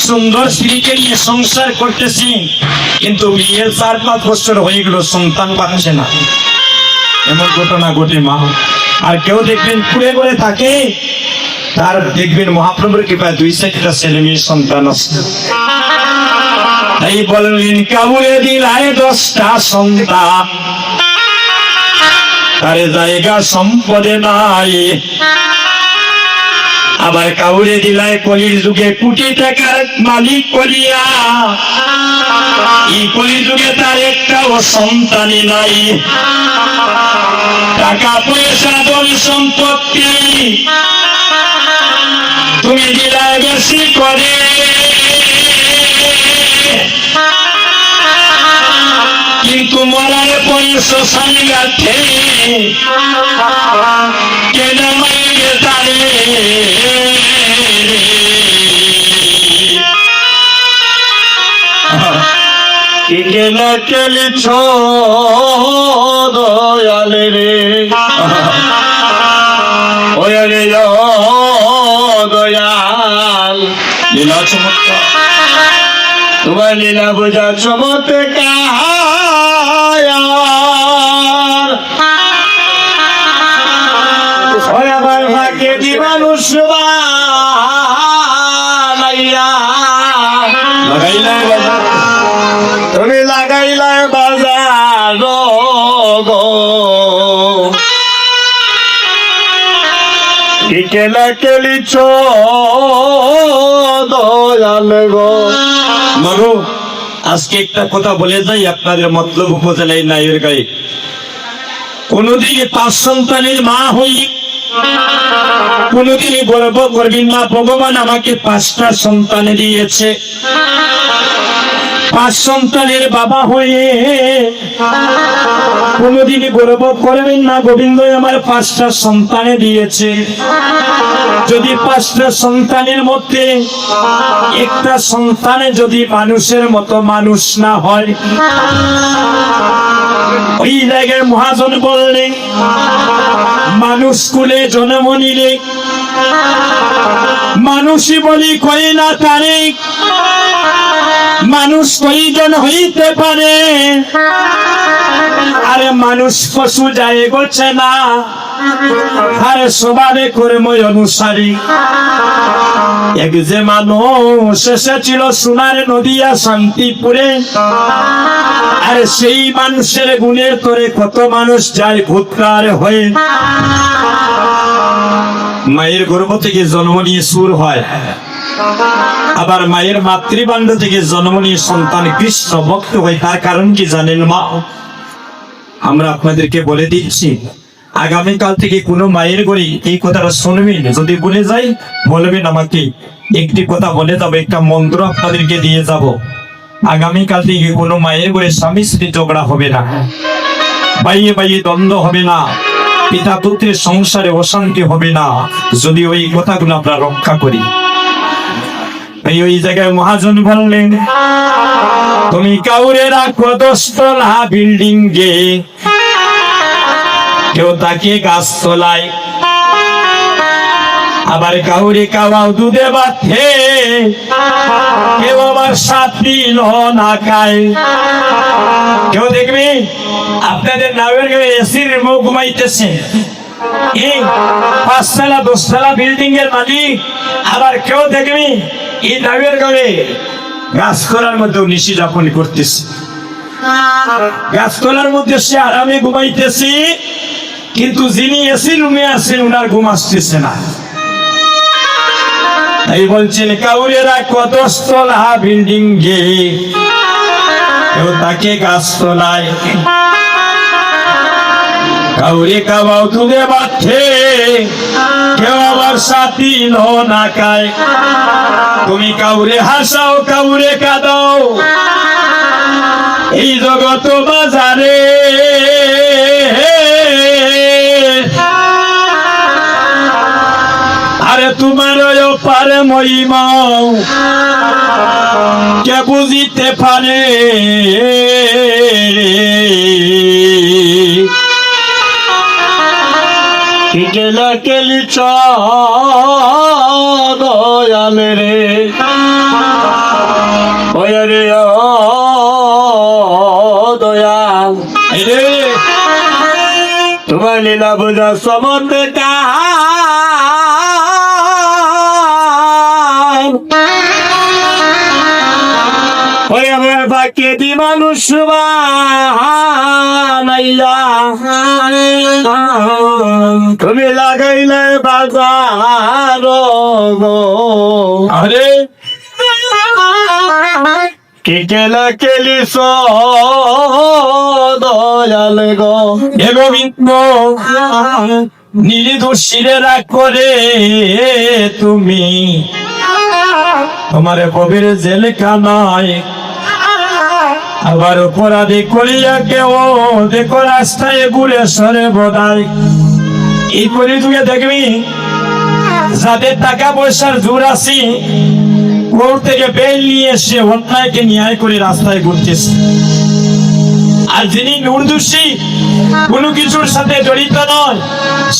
সুন্দর স্ত্রীকে নিয়ে সংসার করতেছি, কিন্তু বিয়ের 4-5 বছর হয়ে গেল, সন্তান পাচ্ছে না। এমন ঘটনা ঘটে মা। আর কেউ দেখবেন ঘুরে ঘুরে থাকে, তার দেখবেন মহাপ্রভুর কৃপায় 2-4টা ছেলে মেয়ে সন্তান আছে। তাই বললেন কাউরে দিলায় 10টা সন্তান, তার জায়গা সম্পদে নাই। আবার কাউরে দিলায় কলির যুগে কোটি টাকার মালিক করিয়া, এই কলির যুগে তার একটাও সন্তানই নাই। টাকা পয়সা ধন সম্পত্তি তুমি দিলায় বেশি করে, কিন্তু মরার পরে শ্মশান গাছে কেন মাইরে তারে। কেন কেলিছ দয়ালে রে, ওরে দয়াল। লীলা চমৎকার, তোমার লীলা বোঝা চমৎকার। আবার ভাগ্যে দিবানুষ তুমি লাগাইলা বাজার গো, কেলা কেলিছ দয়াল গো। মাগো, আজকে একটা কথা বলে যাই আপনাদের মতলব উপজেলায় নাইয়ের গায়ে। কোনদিনই 5 সন্তানের মা হই, কোনদিনই গর্ব করবেন না ভগবান আমাকে 5টা সন্তান দিয়েছে। 5 সন্তানের বাবা হয়ে কোনদিনই গর্ব করবেন না গোবিন্দ আমার 5টা সন্তানে দিয়েছে। যদি 5টা সন্তানের মধ্যে একটা সন্তানে যদি মানুষের মতো মানুষ না হয়, ওই জায়গায় মহাজন বললেন মানুষ কুলে জন্ম নিলে মানুষই বলি কই না তারে, মানুষ কয়জন হইতে পারে। আরে মানুষ পশু যায় গোছে না, আরে সবারে কর্মই অনুসারী। এক যে মানুষ এসেছিল সোনার নদিয়া শান্তিপুরে, আরে সেই মানুষের গুণের করে কত মানুষ যায় ভূতকার হয়ে। মায়ের গর্ভ থেকে জন্ম নিয়ে সুর হয়, আবার মায়ের মাতৃভাণ্ড থেকে জন্ম নিয়ে সন্তান কৃষ্ণ ভক্ত হয়। তার কারণ কি জানেন মা? আমরা আপনাদেরকে বলে দিচ্ছি, আগামীকাল থেকে কোনো মায়ের ঘরে এই কথাটা শুনবেন, যদি বলে যাই বলবেন আমাকে। একটি কথা বলে যাবো, একটা মন্ত্র আপনাদেরকে দিয়ে যাব। আগামীকাল থেকে কোনো মায়ের ঘরে স্বামী স্ত্রী ঝগড়া হবে না, বাইয়ে বাইয়ে দ্বন্দ্ব হবে না, পিতা পুত্রের সংসারে অশান্তি হবে না, যদি ওই কথাগুলো আমরা রক্ষা করি। ওই জায়গায় মহাজন বললেন তুমি কাউরে রাখো 10 তলা বিল্ডিং গে, কেউ তাকে গাছ তলায়, আবার কাউরে কাওয়াও দুধে বাথে, কেউ আবার 7 দিন না খায়। কেউ দেখবি আপনাদের নামের এসির মুখ ঘুমাইতেছে, এই 5 তলা 10 তলা বিল্ডিং এর মালিক। আবার কেউ দেখবি এই নামের ঘরে গাছতলার মধ্যে নিশি যাপন করতেছে, গাছতলার মধ্যে সে আরামে ঘুমাইতেছে, কিন্তু যিনি এসি রুমে আছেন উনার ঘুম আসতেছে না। তাই বলছেন কাউরে রাখো 10 তলা বিল্ডিং গে, কেউ তাকে গাছতলায়, কাউরে কাবাও দুধে বাথে, কেউ আবার 7 দিন না খায়। তুমি কাউরে হাসাও কাউরে কাঁদাও এই জগৎ বাজারে, আরে তোমার পারে মহিমাও কে বুঝিতে পারে। কেলা কেলিছ দয়াল রে, ওরে দয়াল রে তোমার লীলা বোঝা চমৎকার ওই আমার বাক্যে দি মানুষ বানাইয়া তুমি লাগাইলে বাজার গো আরে কি কেলা কেলিস দয়াল গো হে গোবিন্দ নির্দোষীরে রাগ করে তুমি তোমার কবির জেলখানায় আবার অপরাধী করিয়া কেউ দেখো রাস্তায় ঘুরে সরে বোধায় এই করে তুই দেখবি যাদের টাকা পয়সার জোর আছে কোর্ট থেকে বেল নিয়ে এসে অন্যায়কে ন্যায় করে রাস্তায় ঘুরতেছে, আর যিনি নির্দোষী কোনো কিছুর সাথে জড়িত নয়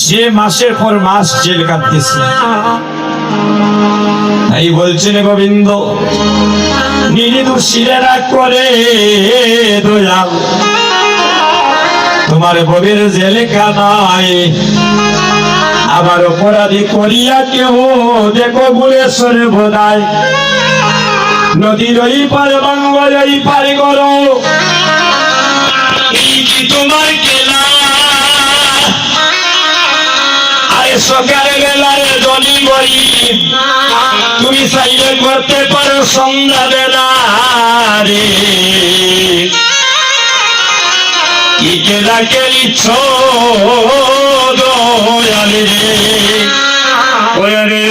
সে মাসের পর মাস জেল কাটতেছে। এই বলছেন গোবিন্দ নির্দোষীরা রাগ করে দয়াল তোমার গভীর জেলখানায় আবার অপরাধী করিয়া কেউ দেখো ঘুরে সরে বোধায় নদীর ওই পারে বাঙ্গল ওই পারে করো এই কি তোমার খেলা আরে সকাল বেলায় জলি গরিব তুমি চাইলে করতে পারো সন্ধ্যা বেলা রে কি কেলা কেলিছ দয়ালে রে ওরে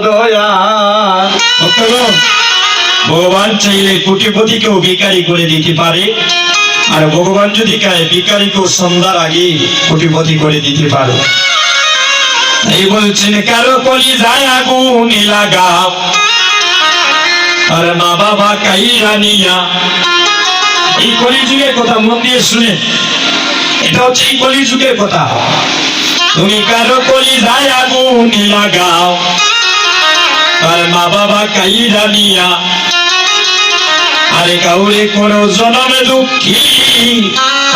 দয়াল ভগবান চাইলে কোটিপতিকেও ভিখারি করে দিতে পারে, আর ভগবান যদি চায় ভিখারিকেও সন্ধ্যার আগে কোটিপতি করে দিতে পারে। এই বলছেন কারো কলি যায় আগুন লাগাও আর মা বাবা কাইরা নিয়া। এই কলিযুগের কথা মন দিয়ে শুনে, এটা হচ্ছে এই কলিযুগের কথা। তুমি কারো কলি যায় আগুন লাগাও আর মা বাবা কাইরা নিয়া, আরে কাউরে কোনো জনমে দুঃখী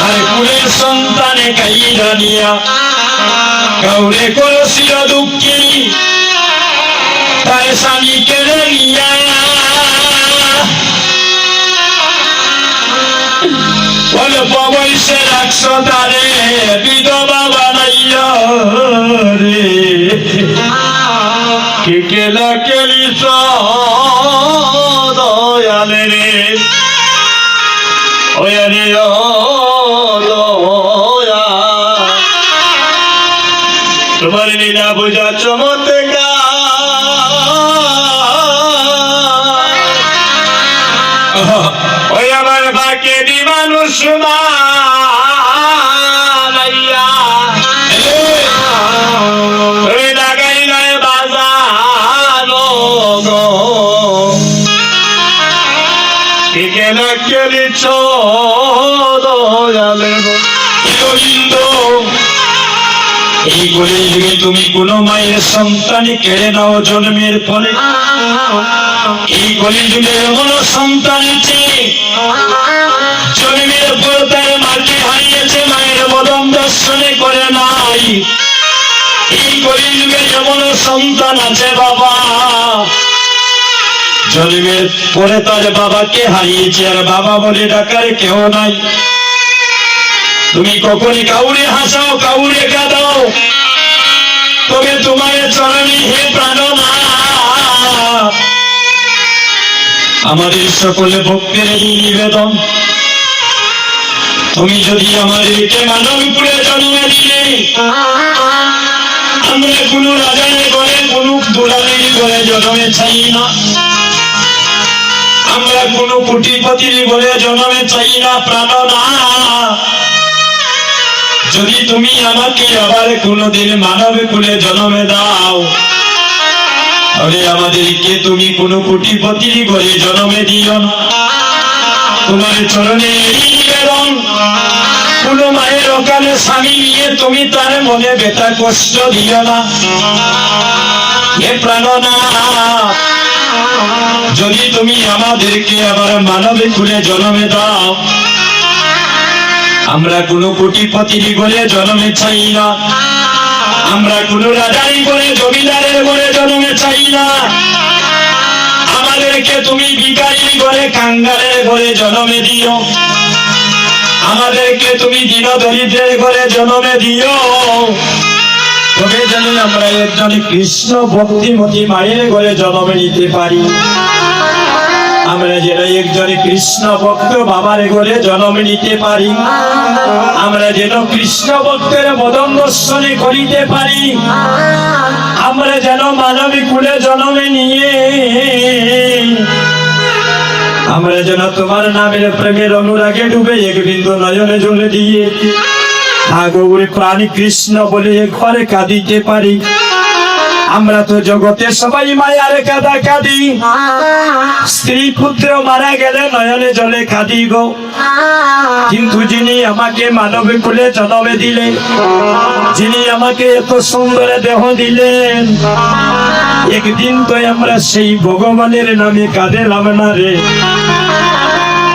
আরে কুলের সন্তানে কাইরা নিয়া, কাউরে কোনো চির দুঃখী তার স্বামী কেড়ে নিয়া, অল্প বয়সে রাখছো তারে বিধবা বানাইয়া রে কি কেলা কেলিস দয়ালে রে ওরে দয়াল তোমার লীলা বোঝা চমৎকার ওই আমার বাকে দি মানুষ বানাইয়া তুমি লাগাইলে বাজার গো কি কেলা কেলিছ দয়ালে গো গোবিন্দ এই কলিযুগে তুমি কোন মায়ের সন্তান কেড়ে নাও জন্মের ফলে। এই কলিযুগে এমন সন্তান আছে জন্মের পর তার মাকে হারিয়েছে, মায়ের বদন দর্শনে করে নাই। এই কলিযুগে এমন সন্তান আছে বাবা জন্মের পরে তার বাবাকে হারিয়েছে, আর বাবা বলে ডাকার কেউ নাই। তুমি কখনই কাউরে হাসাও কাউরে কাঁদাও, তবে তোমার চরণে হে প্রাণনা আমাদের সকলে ভক্তের নিবেদন। তুমি যদি আমার একে মানবপুরে জন্ম দিলে, আমরা কোনো রাজারে ঘরে কোনো দুলালের ঘরে জন্মে চাই না, আমরা কোনো কোটিপতির ঘরে জন্মে চাই না প্রাণনা। যদি তুমি আমাকে আবার কোনোদিন মানব কুলে জন্মে দাও, তাহলে আমাদেরকে তুমি কোনো কোটিপতির ঘরে জন্মে দিও না। তোমার চরণে নিবেদন, কোন মায়ের অকালে স্বামী নিয়ে তুমি তার মনে ব্যথা কষ্ট দিও না। হে প্রাণনা যদি তুমি আমাদেরকে আবার মানবিক কুলে জন্মে দাও, আমরা কোনো কোটিপতির ঘরে জন্মে চাই না, আমরা কোনো রাজারি করে জমিদারের ঘরে জন্মে চাই না, আমাদেরকে তুমি ভিখারির ঘরে কাঙ্গালের ঘরে জন্মে দিও, আমাদেরকে তুমি দীন দরিদ্রের ঘরে জন্মে দিও, তবে যেন আমরা একজন কৃষ্ণ ভক্তিমতী মায়ের ঘরে জন্ম নিতে পারি, আমরা যেন একজন কৃষ্ণ ভক্ত বাবার ঘরে জন্ম নিতে পারি, আমরা যেন কৃষ্ণ ভক্তের মদন দর্শনে করিতে পারি, আমরা যেন মানবী কুলে জন্মে নিয়ে আমরা যেন তোমার নামের প্রেমের অনুরাগে ডুবে এক বিন্দু নয়নে জলে দিয়ে গৌরী প্রাণী কৃষ্ণ বলে ঘরে কাঁদিতে পারি। আমরা তো জগতে সবাই মায়ার কাঁদা কাঁদি, স্ত্রী পুত্র মারা গেলে নয়নে জলে কাঁদি গো, কিন্তু যিনি আমাকে মানব কুলে জন্মে দিলেন, যিনি আমাকে এত সুন্দর দেহ দিলেন, একদিন তো আমরা সেই ভগবানের নামে কাঁদেলাম না রে।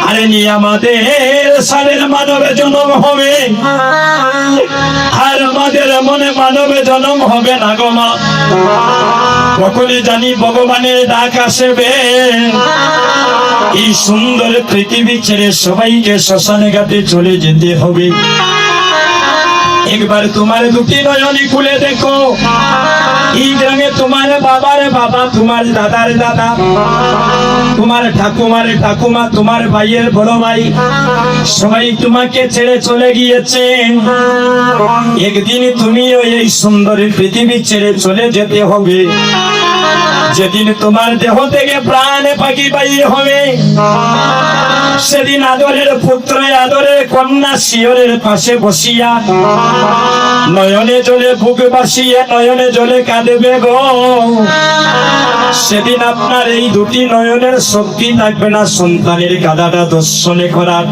আরে নি আমাদের সারের মানবে জন্ম হবে, আর আমাদের মনে মানবে জন্ম হবে না গো মা। সকলে জানি ভগবানের ডাক আসবে, এই সুন্দর পৃথিবী ছেড়ে সবাইকে শ্মশানে ঘাটে চলে যেতে হবে। একবার তোমার দুটি নয়নি খুলে দেখো, এই গ্রামে তোমার বাবার বাবা, তোমার দাদার দাদা, তোমার ঠাকুমার ঠাকুমা, তোমার ভাইয়ের বড় ভাই সবাই তোমাকে ছেড়ে চলে গিয়েছে। একদিন তুমিও এই সুন্দর পৃথিবী ছেড়ে চলে যেতে হবে। যেদিন তোমার দেহ থেকে প্রাণ পাখি বাইর হবে, সেদিন আদরের পুত্র আদরের কন্যা শিয়রের পাশে বসিয়া নয়নে জলে বুক বাসিয়ে নয়নে জলে কাঁদবে গো। সেদিন আপনার এই দুটি নয়নের শক্তি থাকবে না সন্তানের কাঁদাটা দর্শনে করার।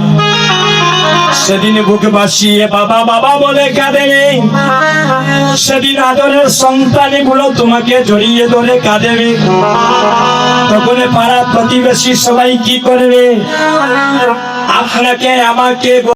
সেদিন বুক বাসিয়ে বাবা বাবা বলে কাঁদেবে, সেদিন আদরের সন্তানগুলো তোমাকে জড়িয়ে ধরে কাঁদেবে। তখন পাড়া প্রতিবেশী সবাই কি করবে? আপনাকে আমাকে